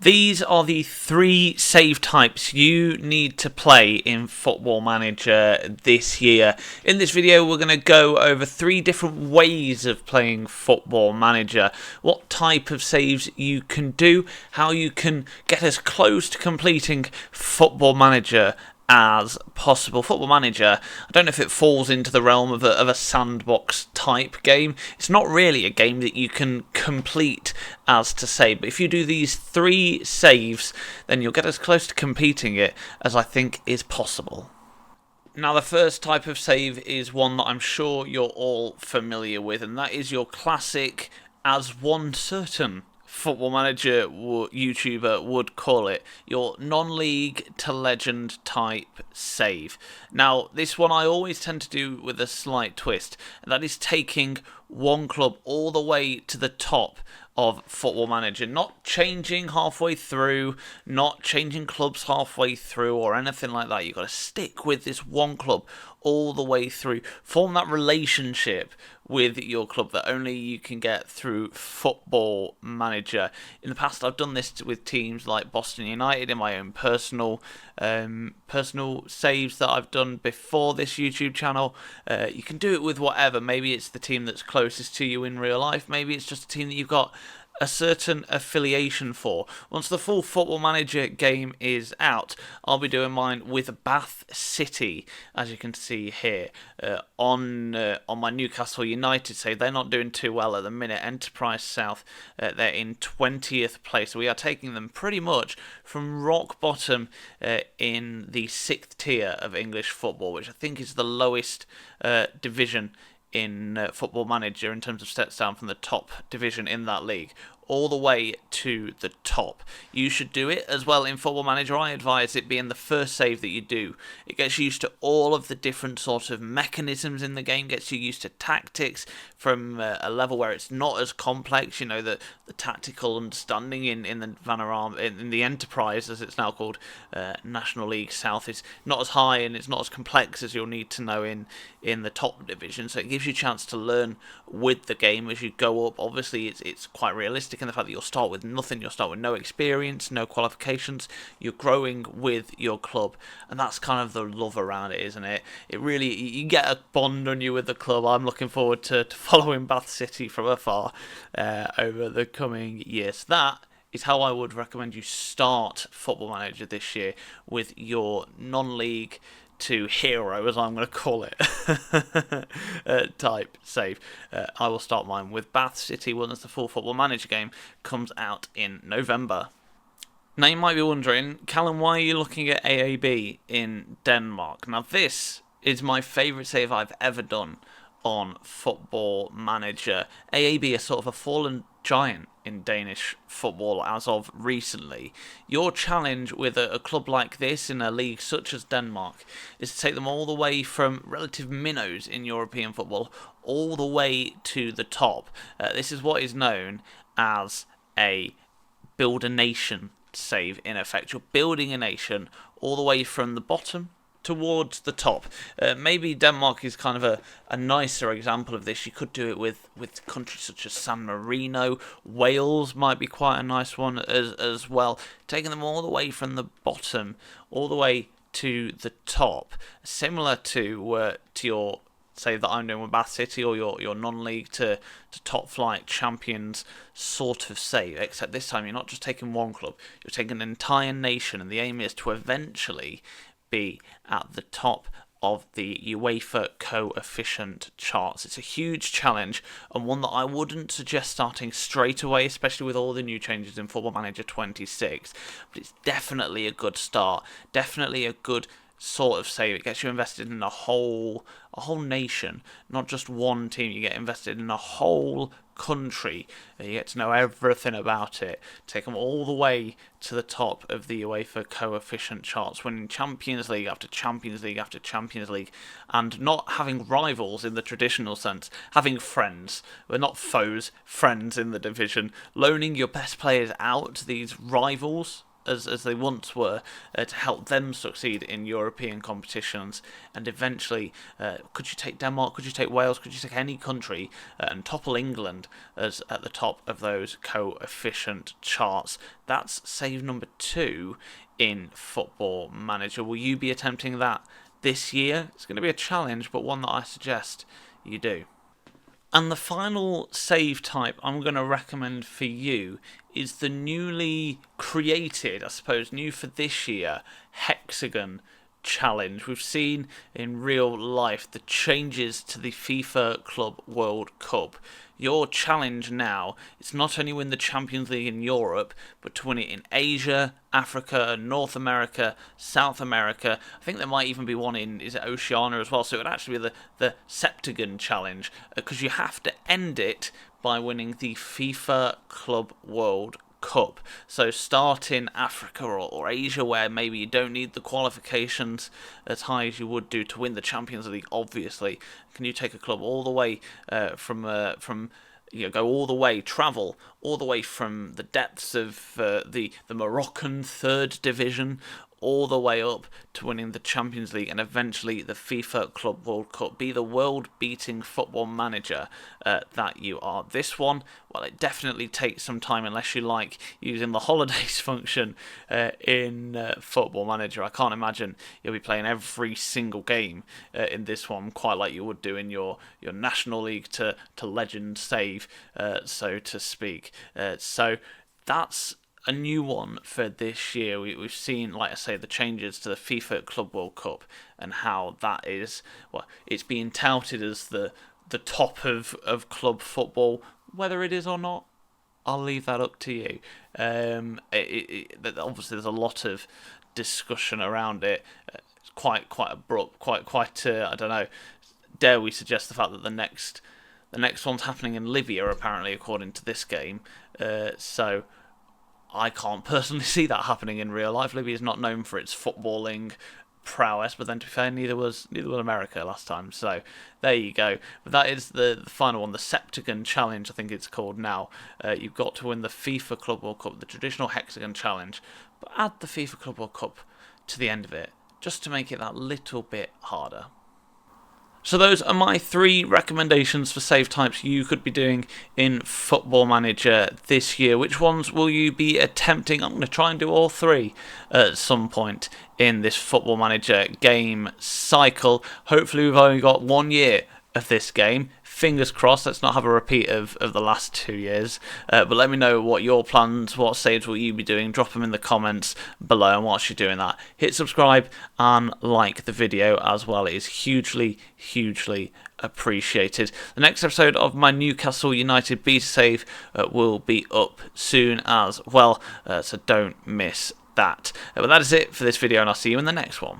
These are the three save types you need to play in Football Manager this year. In this video, we're going to go over three different ways of playing Football Manager, what type of saves you can do, how you can get as close to completing Football Manager as possible. Football Manager, I don't know if it falls into the realm of a sandbox type game. It's not really a game that you can complete as to say, but if you do these three saves, then you'll get as close to completing it as I think is possible. Now, the first type of save is one that I'm sure you're all familiar with, and that is your classic as one certain Football Manager YouTuber would call it, your non-league to legend type save. Now, this one I always tend to do with a slight twist, and that is taking one club all the way to the top of Football Manager, not changing halfway through, not changing clubs halfway through or anything like that. You've got to stick with this one club all the way through. Form that relationship with your club that only you can get through Football Manager. In the past, I've done this with teams like Boston United in my own personal saves that I've done before this YouTube channel. You can do it with whatever. Maybe it's the team that's closest to you in real life. Maybe it's just a team that you've got a certain affiliation for. Once the full Football Manager game is out, I'll be doing mine with Bath City, as you can see here, on my Newcastle United save. They're not doing too well at the minute. Enterprise South, they're in 20th place. We are taking them pretty much from rock bottom in the 6th tier of English football, which I think is the lowest division in Football Manager in terms of steps down from the top division in that league all the way to the top. You should do it as well in Football Manager. I advise it being the first save that you do. It gets you used to all of the different sorts of mechanisms in the game, gets you used to tactics from a level where it's not as complex. You know, the tactical understanding in the Vanarama, in the Enterprise, as it's now called, National League South, is not as high and it's not as complex as you'll need to know in the top division. So it gives you a chance to learn with the game as you go up. Obviously, it's quite realistic in the fact that you'll start with nothing, you'll start with no experience, no qualifications, you're growing with your club, and that's kind of the love around it, isn't it? It really, you get a bond on you with the club. I'm looking forward to following Bath City from afar over the coming years. That is how I would recommend you start Football Manager this year, with your non-league to hero, as I'm going to call it, type save. I will start mine with Bath City once the full Football Manager game comes out in November. Now you might be wondering, Callum, why are you looking at AAB in Denmark? Now this is my favourite save I've ever done on Football Manager. AAB are sort of a fallen giant in Danish football as of recently. Your challenge with a club like this in a league such as Denmark is to take them all the way from relative minnows in European football all the way to the top. This is what is known as a build a nation save, in effect. You're building a nation all the way from the bottom towards the top. Maybe Denmark is kind of a nicer example of this. You could do it with countries such as San Marino. Wales might be quite a nice one as well. Taking them all the way from the bottom all the way to the top, similar to your save that I'm doing with Bath City, or your non-league to top flight champions sort of save, except this time you're not just taking one club, you're taking an entire nation, and the aim is to eventually be at the top of the UEFA coefficient charts. It's a huge challenge, and one that I wouldn't suggest starting straight away, especially with all the new changes in Football Manager 26, but it's definitely a good start, definitely a good sort of save. It gets you invested in a whole nation, not just one team. You get invested in a whole country. You get to know everything about it. Take them all the way to the top of the UEFA coefficient charts, winning Champions League after Champions League after Champions League, and not having rivals in the traditional sense, having friends. We're not foes, friends in the division. Loaning your best players out to these rivals as they once were, to help them succeed in European competitions. And eventually, could you take Denmark, could you take Wales, could you take any country and topple England as at the top of those coefficient charts? That's save number 2 in Football Manager. Will you be attempting that this year? It's going to be a challenge, but one that I suggest you do. And the final save type I'm going to recommend for you is the newly created, I suppose, new for this year, Hexagon Challenge. We've seen in real life the changes to the FIFA Club World Cup. Your challenge now is not only win the Champions League in Europe, but to win it in Asia, Africa, North America, South America. I think there might even be one in, is it Oceania as well? So it would actually be the Septagon Challenge, because you have to end it by winning the FIFA Club World Cup. So start in Africa or Asia, where maybe you don't need the qualifications as high as you would do to win the Champions League, obviously. Can you take a club all the way from go all the way, travel all the way from the depths of the Moroccan third division all the way up to winning the Champions League and eventually the FIFA Club World Cup. Be the world-beating football manager that you are. This one, well, it definitely takes some time unless you like using the holidays function in Football Manager. I can't imagine you'll be playing every single game in this one, quite like you would do in your National League to legend save, so to speak. So that's a new one for this year. We've seen, like I say, the changes to the FIFA Club World Cup and how that is, well, it's being touted as the top of club football. Whether it is or not, I'll leave that up to you. Obviously, there's a lot of discussion around it. It's quite abrupt, quite. I don't know. Dare we suggest the fact that the next one's happening in Libya, apparently, according to this game. So I can't personally see that happening in real life. Libya is not known for its footballing prowess, but then to be fair, neither was America last time. So there you go. But that is the final one, the Septagon Challenge, I think it's called now. You've got to win the FIFA Club World Cup, the traditional Hexagon Challenge, but add the FIFA Club World Cup to the end of it, just to make it that little bit harder. So those are my 3 recommendations for save types you could be doing in Football Manager this year. Which ones will you be attempting? I'm going to try and do all 3 at some point in this Football Manager game cycle. Hopefully we've only got 1 year of this game. Fingers crossed, let's not have a repeat of the last 2 years. But let me know what your plans, what saves will you be doing. Drop them in the comments below. And whilst you're doing that, hit subscribe and like the video as well. It is hugely appreciated. The next episode of my Newcastle United beta save will be up soon as well. So don't miss that. But that is it for this video, and I'll see you in the next one.